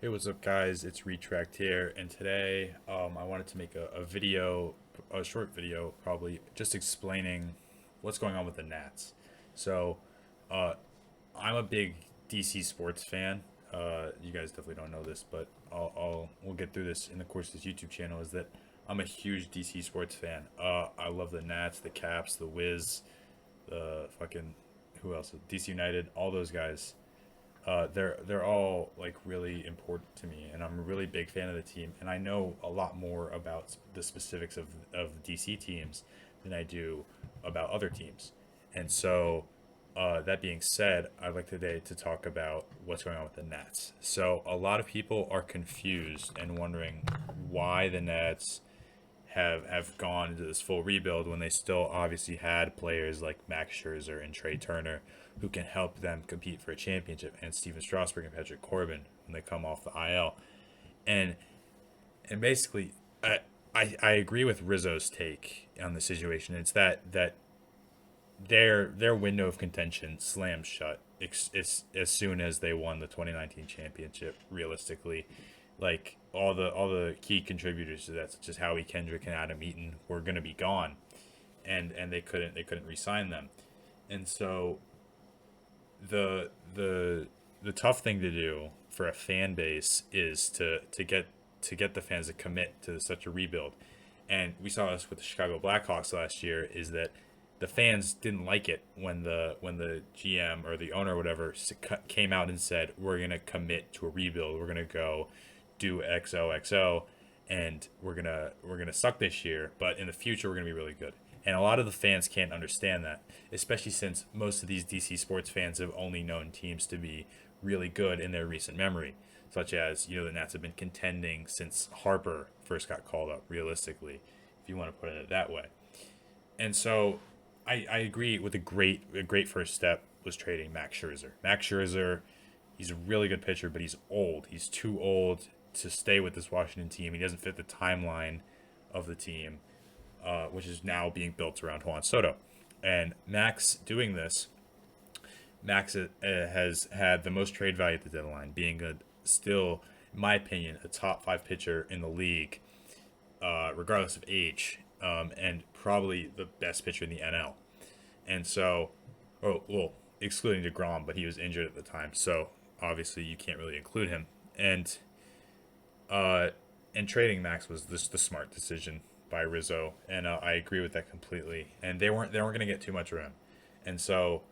Hey, what's up, guys? It's Retract here, and today I wanted to make a video, a short video, probably just explaining what's going on with the Nats. So, uh, I'm a big DC sports fan. You guys definitely don't know this, but we'll get through this in the course of this YouTube channel. Is that I'm a huge DC sports fan. I love the Nats, the Caps, the Wiz, the fucking who else? DC United, all those guys. They're all like really important to me, and I'm a really big fan of the team. And I know a lot more about the specifics of DC teams than I do about other teams. And so, that being said, I'd like today to talk about what's going on with the Nets. So a lot of people are confused and wondering why the Nets have gone into this full rebuild when they still obviously had players like Max Scherzer and Trey Turner who can help them compete for a championship, and Steven Strasburg and Patrick Corbin when they come off the IL. And and basically, I agree with Rizzo's take on the situation. It's that their window of contention slams shut as soon as they won the 2019 championship. Realistically, like all the key contributors to that, such as Howie Kendrick and Adam Eaton, were going to be gone, and they couldn't re-sign them, and so the tough thing to do for a fan base is to get the fans to commit to such a rebuild. And we saw this with the Chicago Blackhawks last year, is that the fans didn't like it when the GM or the owner or whatever came out and said, we're going to commit to a rebuild, we're going to go do XOXO, and we're gonna suck this year, but in the future we're gonna be really good. And a lot of the fans can't understand that, especially since most of these DC sports fans have only known teams to be really good in their recent memory, such as the Nats have been contending since Harper first got called up. Realistically, if you want to put it that way, and so I agree with a great first step was trading Max Scherzer. Max Scherzer, he's a really good pitcher, but he's old. He's too old to stay with this Washington team. He doesn't fit the timeline of the team, which is now being built around Juan Soto. And Max doing this, Max has had the most trade value at the deadline, being still, in my opinion, a top five pitcher in the league, regardless of age, and probably the best pitcher in the NL. And so, oh well, excluding Degrom, but he was injured at the time, so obviously you can't really include him. Uh, and trading Max was the smart decision by Rizzo, and I agree with that completely. And they weren't going to get too much around, and so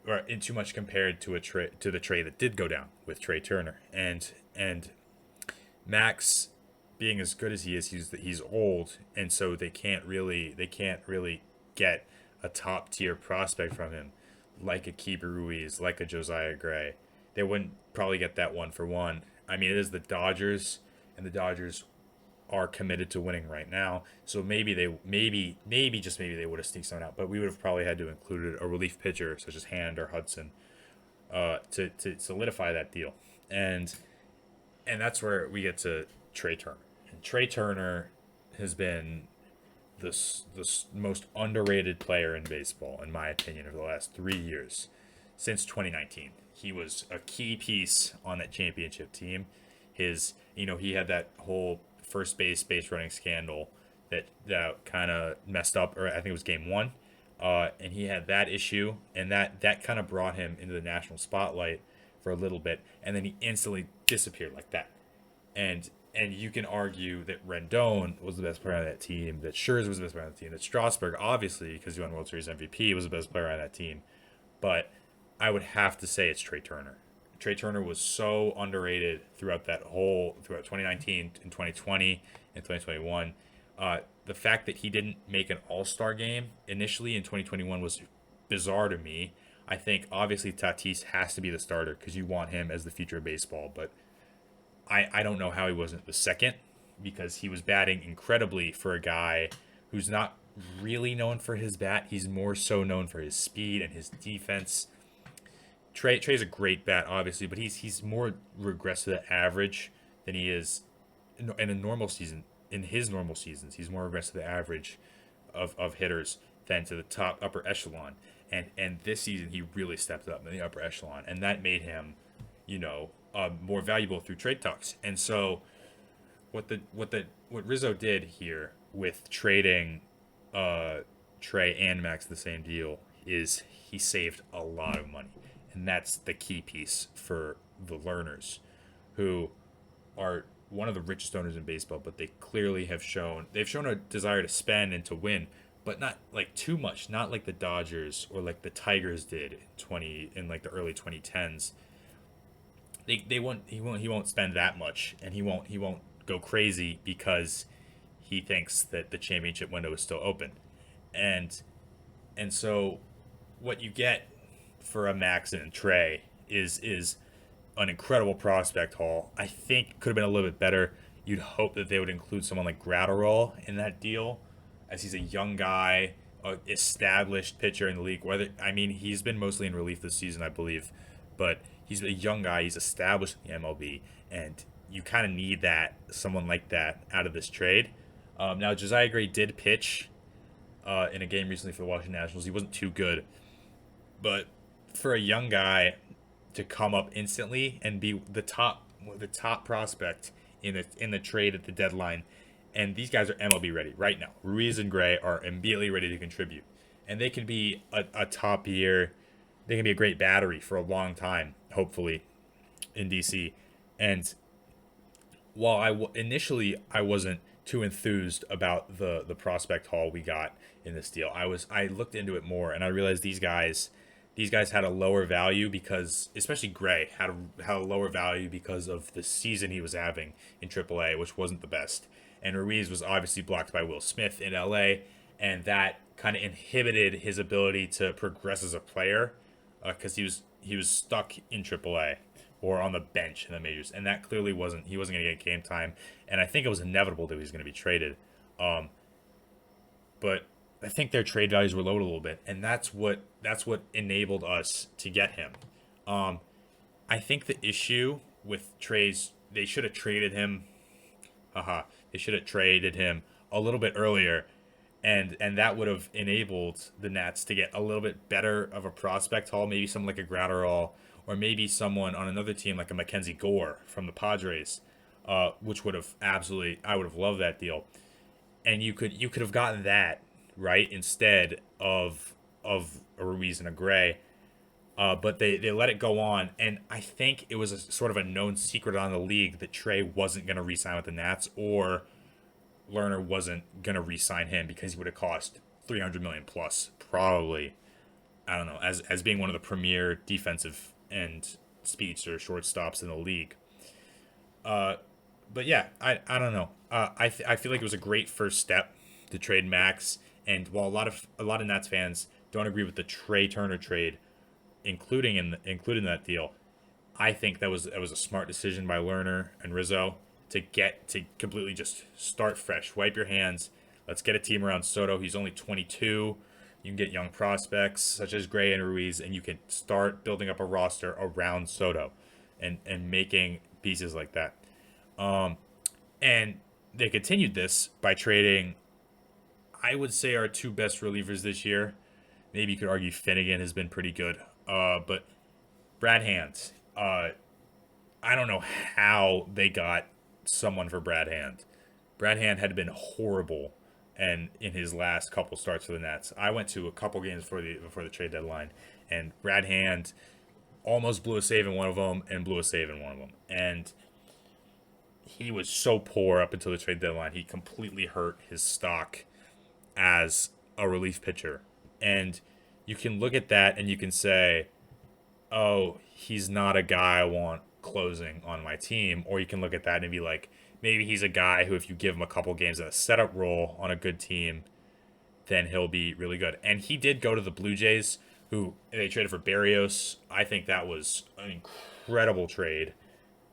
or in too much compared to the trade that did go down with Trey Turner and Max being as good as he is, he's old, and so they can't really get a top tier prospect from him, like a Keeper Ruiz, like a Josiah Gray. They wouldn't probably get that one for one. I mean, it is the Dodgers, and the Dodgers are committed to winning right now. So maybe just maybe they would have sneaked someone out, but we would have probably had to include a relief pitcher such as Hand or Hudson, to solidify that deal. And and that's where we get to Trey Turner. And Trey Turner has been the most underrated player in baseball, in my opinion, over the last 3 years, since 2019. He was a key piece on that championship team. He had that whole first base running scandal that kind of messed up, or I think it was game one. And he had that issue, and that kind of brought him into the national spotlight for a little bit, and then he instantly disappeared like that. And you can argue that Rendon was the best player on that team, that Scherzer was the best player on the team, that Strasburg, obviously, because he won World Series MVP, was the best player on that team. But I would have to say it's Trey Turner. Trey Turner was so underrated throughout 2019 and 2020 and 2021. The fact that he didn't make an All Star game initially in 2021 was bizarre to me. I think obviously Tatis has to be the starter because you want him as the future of baseball, but I don't know how he wasn't the second, because he was batting incredibly for a guy who's not really known for his bat. He's more so known for his speed and his defense. Trey's a great bat, obviously, but he's more regressed to the average than he is in a normal season. In his normal seasons, he's more regressed to the average of hitters than to the top upper echelon. And this season, he really stepped up in the upper echelon, and that made him, you know, more valuable through trade talks. And so what Rizzo did here with trading Trey and Max the same deal is he saved a lot of money, and that's the key piece for the Lerners, who are one of the richest owners in baseball, but they've shown a desire to spend and to win, but not like too much, not like the Dodgers or like the Tigers did in like the early 2010s. They won't he won't spend that much, and he won't go crazy because he thinks that the championship window is still open. And so what you get for a Max and Trey is an incredible prospect haul. I think could have been a little bit better. You'd hope that they would include someone like Gratterall in that deal, as he's a young guy, a established pitcher in the league. Whether I mean he's been mostly in relief this season, I believe, but he's a young guy. He's established in the MLB, and you kind of need someone like that out of this trade. Now Josiah Gray did pitch in a game recently for the Washington Nationals. He wasn't too good, but for a young guy to come up instantly and be the top prospect in the trade at the deadline, and these guys are MLB ready right now. Ruiz and Gray are immediately ready to contribute, and they can be a top year. They can be a great battery for a long time, hopefully, in DC. And while initially I wasn't too enthused about the prospect haul we got in this deal, I looked into it more, and I realized these guys had a lower value because, especially Gray, had a lower value because of the season he was having in AAA, which wasn't the best. And Ruiz was obviously blocked by Will Smith in LA, and that kind of inhibited his ability to progress as a player because he was stuck in AAA or on the bench in the majors, and that clearly he wasn't going to get game time. And I think it was inevitable that he was going to be traded. But I think their trade values were lowered a little bit, and that's what enabled us to get him. I think the issue with trades, they should have traded him. They should have traded him a little bit earlier, and that would have enabled the Nats to get a little bit better of a prospect haul, maybe someone like a Gratterall, or maybe someone on another team like a Mackenzie Gore from the Padres, which would have I would have loved that deal, and you could have gotten that right instead of a Ruiz and a Gray. But they let it go on, and I think it was a sort of a known secret on the league that Trey wasn't going to re-sign with the Nats, or Lerner wasn't going to re-sign him because he would have cost $300 million plus, probably. I don't know, as being one of the premier defensive and speeds or shortstops in the league. But yeah, I don't know. I feel like it was a great first step to trade Max, and while a lot of Nats fans don't agree with the Trey Turner trade, including that deal, I think that was a smart decision by Lerner and Rizzo to completely just start fresh, wipe your hands. Let's get a team around Soto. He's only 22. You can get young prospects such as Gray and Ruiz, and you can start building up a roster around Soto, and making pieces like that. And they continued this by trading, I would say, our two best relievers this year. Maybe you could argue Finnegan has been pretty good. But Brad Hand, I don't know how they got someone for Brad Hand. Brad Hand had been horrible, and in his last couple starts for the Nats, I went to a couple games before the trade deadline, and Brad Hand almost blew a save in one of them and blew a save in one of them, and he was so poor up until the trade deadline. He completely hurt his stock as a relief pitcher, and you can look at that and you can say, oh, he's not a guy I want closing on my team. Or you can look at that and be like, maybe he's a guy who, if you give him a couple games in a setup role on a good team, then he'll be really good. And he did go to the Blue Jays, who they traded for Barrios. I think that was an incredible trade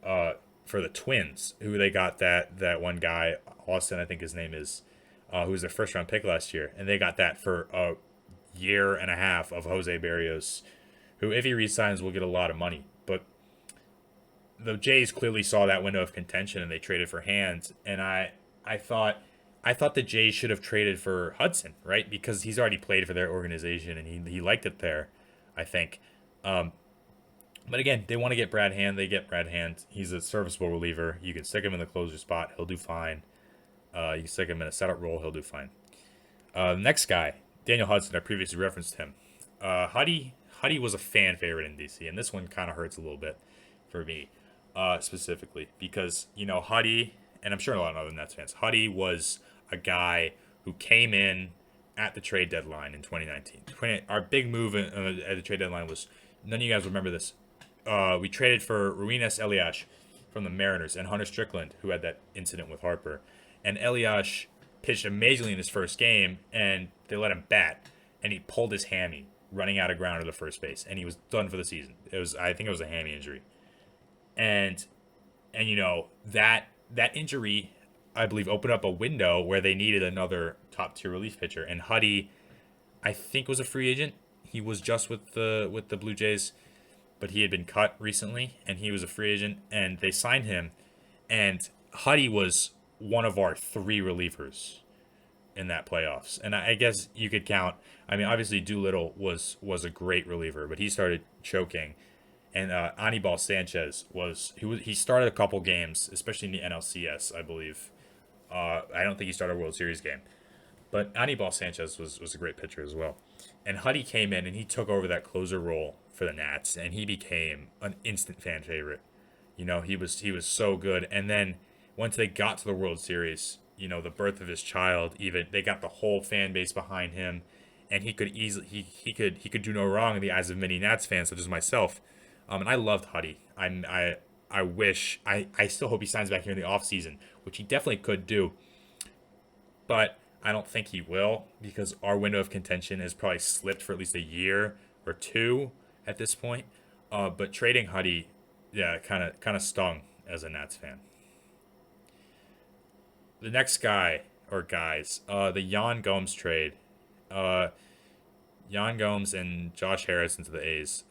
for the Twins, who they got that one guy, Austin, I think his name is, who was their first round pick last year. And they got that for a year and a half of Jose Barrios, who, if he resigns, will get a lot of money. But the Jays clearly saw that window of contention, and they traded for Hand. And I thought the Jays should have traded for Hudson, right? Because he's already played for their organization, and he liked it there, I think. But again, they want to get Brad Hand. They get Brad Hand. He's a serviceable reliever. You can stick him in the closer spot. He'll do fine. You can stick him in a setup role. He'll do fine. Next guy, Daniel Hudson. I previously referenced him. Huddy was a fan favorite in DC, and this one kind of hurts a little bit for me, specifically because Huddy, and I'm sure a lot of other Nets fans. Huddy was a guy who came in at the trade deadline in 2019. Our big move at the trade deadline was, none of you guys remember this. We traded for Ruinas Eliash from the Mariners and Hunter Strickland, who had that incident with Harper. And Eliash pitched amazingly in his first game, and they let him bat, and he pulled his hammy running out of ground to the first base, and he was done for the season. I think it was a hammy injury, and that injury, I believe, opened up a window where they needed another top tier relief pitcher, and Huddy, I think, was a free agent. He was just with the Blue Jays, but he had been cut recently, and he was a free agent, and they signed him, and Huddy was one of our three relievers in that playoffs. And I guess you could count. I mean, obviously Doolittle was a great reliever, but he started choking. And Anibal Sanchez he started a couple games, especially in the NLCS, I believe. I don't think he started a World Series game, but Anibal Sanchez was a great pitcher as well. And Huddy came in and he took over that closer role for the Nats, and he became an instant fan favorite. He was so good. And then once they got to the World Series, the birth of his child, even they got the whole fan base behind him, and he could easily he could do no wrong in the eyes of many Nats fans such as myself. And I loved Huddy. I still hope he signs back here in the offseason, which he definitely could do, but I don't think he will because our window of contention has probably slipped for at least a year or two at this point. But trading Huddy, yeah, kind of stung as a Nats fan. The next guy or guys, the Yan Gomes trade. Yan Gomes and Josh Harrison to the A's.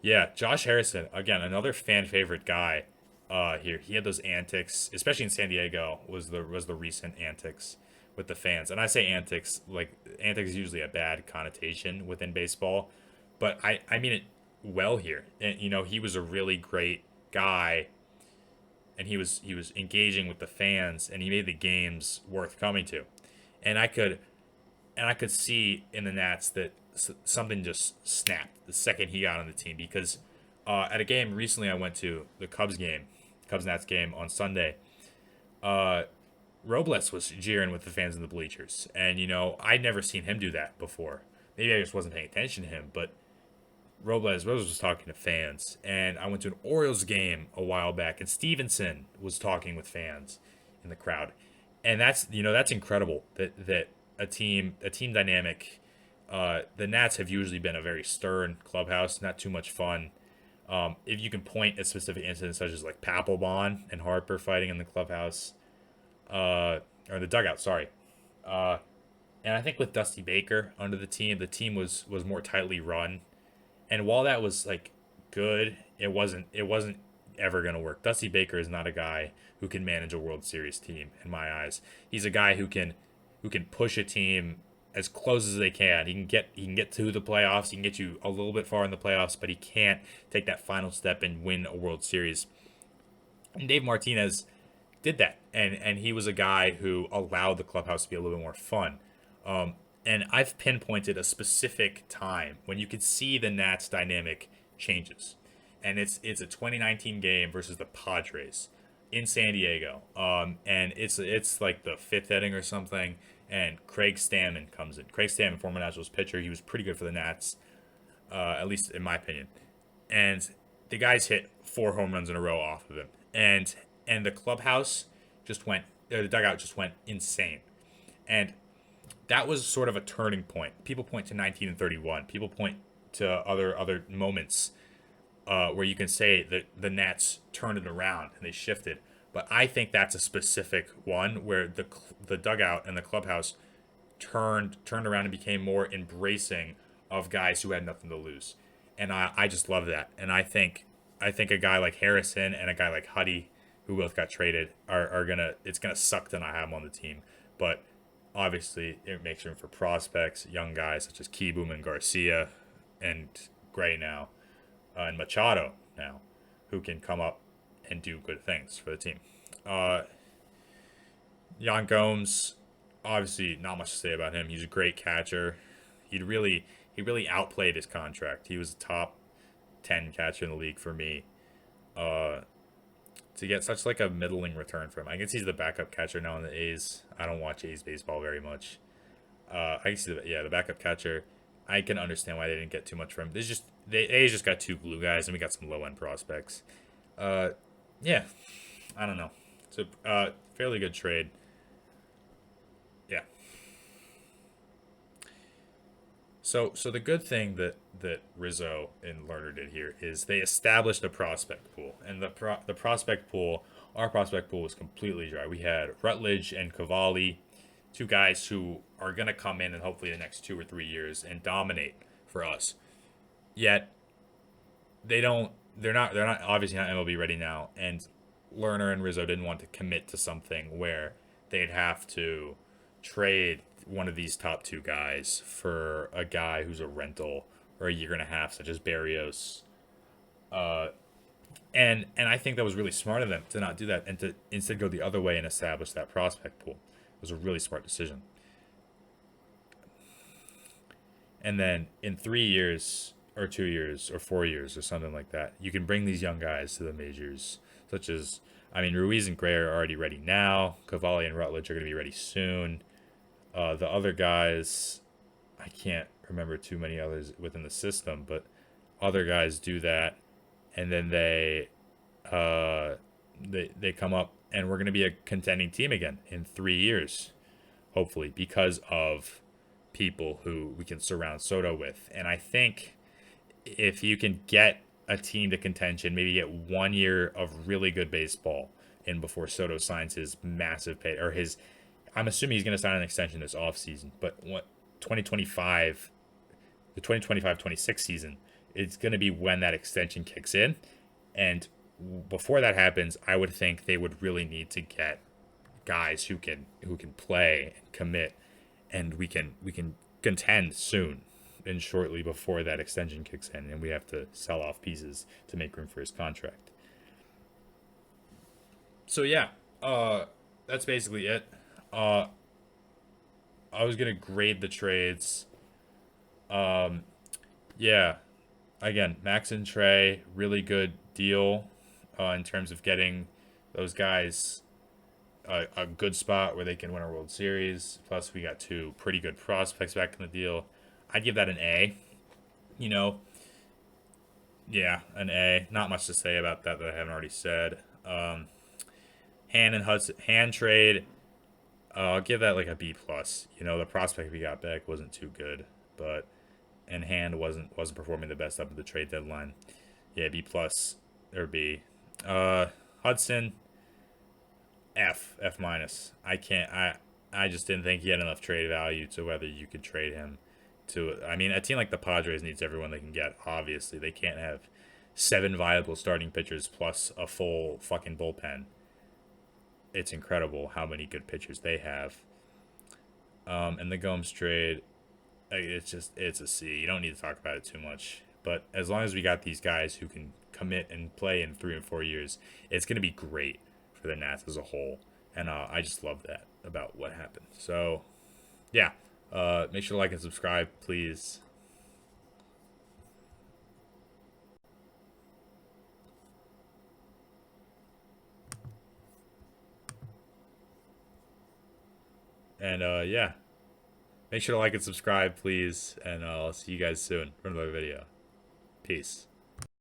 Yeah, Josh Harrison, again, another fan favorite guy. Here he had those antics, especially in San Diego. Was the recent antics with the fans, and I say antics like antics is usually a bad connotation within baseball, but I mean it well here. And he was a really great guy, and he was engaging with the fans, and he made the games worth coming to, and I could see in the Nats that something just snapped the second he got on the team because at a game recently I went to, the Cubs Nats game on Sunday. Uh, Robles was jeering with the fans in the bleachers, and I'd never seen him do that before. Maybe I just wasn't paying attention to him, but Robles was talking to fans, and I went to an Orioles game a while back, and Stevenson was talking with fans in the crowd, and that's incredible that a team dynamic. The Nats have usually been a very stern clubhouse, not too much fun. If you can point at specific incidents such as like Papelbon and Harper fighting in the clubhouse, or the dugout, sorry. Uh, and I think with Dusty Baker under the team was more tightly run. And while that was like good, it wasn't ever gonna work. Dusty Baker is not a guy who can manage a World Series team in my eyes. He's a guy who can push a team as close as they can. He can get to the playoffs. He can get you a little bit far in the playoffs, but he can't take that final step and win a World Series. And Dave Martinez did that, and he was a guy who allowed the clubhouse to be a little bit more fun. Um, and I've pinpointed a specific time when you could see the Nats dynamic changes, and it's a 2019 game versus the Padres in San Diego. And it's like the fifth inning or something, and Craig Stammen comes in. Craig Stammen, former Nationals pitcher, he was pretty good for the Nats, at least in my opinion. And the guys hit four home runs in a row off of him, and the clubhouse just went, or the dugout just went insane, and that was sort of a turning point. People point to 19 and 31. People point to other moments where you can say that the Nats turned it around and they shifted. But I think that's a specific one where the dugout and the clubhouse turned around and became more embracing of guys who had nothing to lose, and I just love that. And I think a guy like Harrison and a guy like Huddy, who both got traded, are gonna it's gonna suck to not have them on the team, but obviously it makes room for prospects, young guys such as Kieboom and Garcia and Gray now. and Machado now, who can come up and do good things for the team. Uh, Yan Gomes, obviously not much to say about him. He's a great catcher. He really outplayed his contract. He was a top 10 catcher in the league for me. Uh, to get such like a middling return from him. I guess he's the backup catcher now in the A's. I don't watch A's baseball very much. I can see the backup catcher. I can understand why they didn't get too much from him. There's just they A's just got two glue guys and we got some low end prospects. Uh, yeah, I don't know. It's a fairly good trade. Yeah. So the good thing that Rizzo and Lerner did here is they established a prospect pool, and the prospect pool, our prospect pool was completely dry. We had Rutledge and Cavalli, two guys who are gonna come in and hopefully the next 2 or 3 years and dominate for us. Yet they don't. They're not obviously not MLB ready now, and Lerner and Rizzo didn't want to commit to something where they'd have to trade one of these top two guys for a guy who's a rental or a year and a half, such as Barrios. Uh, and I think that was really smart of them to not do that and to instead go the other way and establish that prospect pool. It was a really smart decision. And then in 3 years or 2 years or 4 years or something like that, you can bring these young guys to the majors, such as Ruiz and Gray are already ready now. Cavalli and Rutledge are going to be ready soon. The other guys, I can't remember too many others within the system, but other guys do that, and then uh, they come up, and we're going to be a contending team again in 3 years, hopefully, because of people who we can surround Soto with. And I think if you can get a team to contention, maybe get 1 year of really good baseball in before Soto signs his massive pay or his. I'm assuming he's going to sign an extension this offseason, but what 2025, the 2025-26 season, it's going to be when that extension kicks in. And before that happens, I would think they would really need to get guys who can play and commit, and we can contend soon and shortly before that extension kicks in, and we have to sell off pieces to make room for his contract. So yeah, that's basically it. Uh, I was gonna grade the trades. Um, yeah, again, Max and Trey, really good deal, in terms of getting those guys a good spot where they can win a World Series. Plus, we got two pretty good prospects back in the deal. I'd give that an A. You know, yeah, an A. Not much to say about that I haven't already said. Hand and Hudson hand trade. I'll give that like a B plus. The prospect we got back wasn't too good, but and Hand wasn't performing the best up at the trade deadline. Yeah, B plus or B. Uh, Hudson F minus. I just didn't think he had enough trade value to whether you could trade him to. A team like the Padres needs everyone they can get. Obviously, they can't have 7 viable starting pitchers plus a full fucking bullpen. It's incredible how many good pitchers they have. And the Gomes trade, it's a C. You don't need to talk about it too much. But as long as we got these guys who can commit and play in 3 and 4 years, it's going to be great for the Nats as a whole. And I just love that about what happened. So, yeah. Make sure to like and subscribe, please. And yeah. Make sure to like and subscribe, please. And I'll see you guys soon for another video. Peace.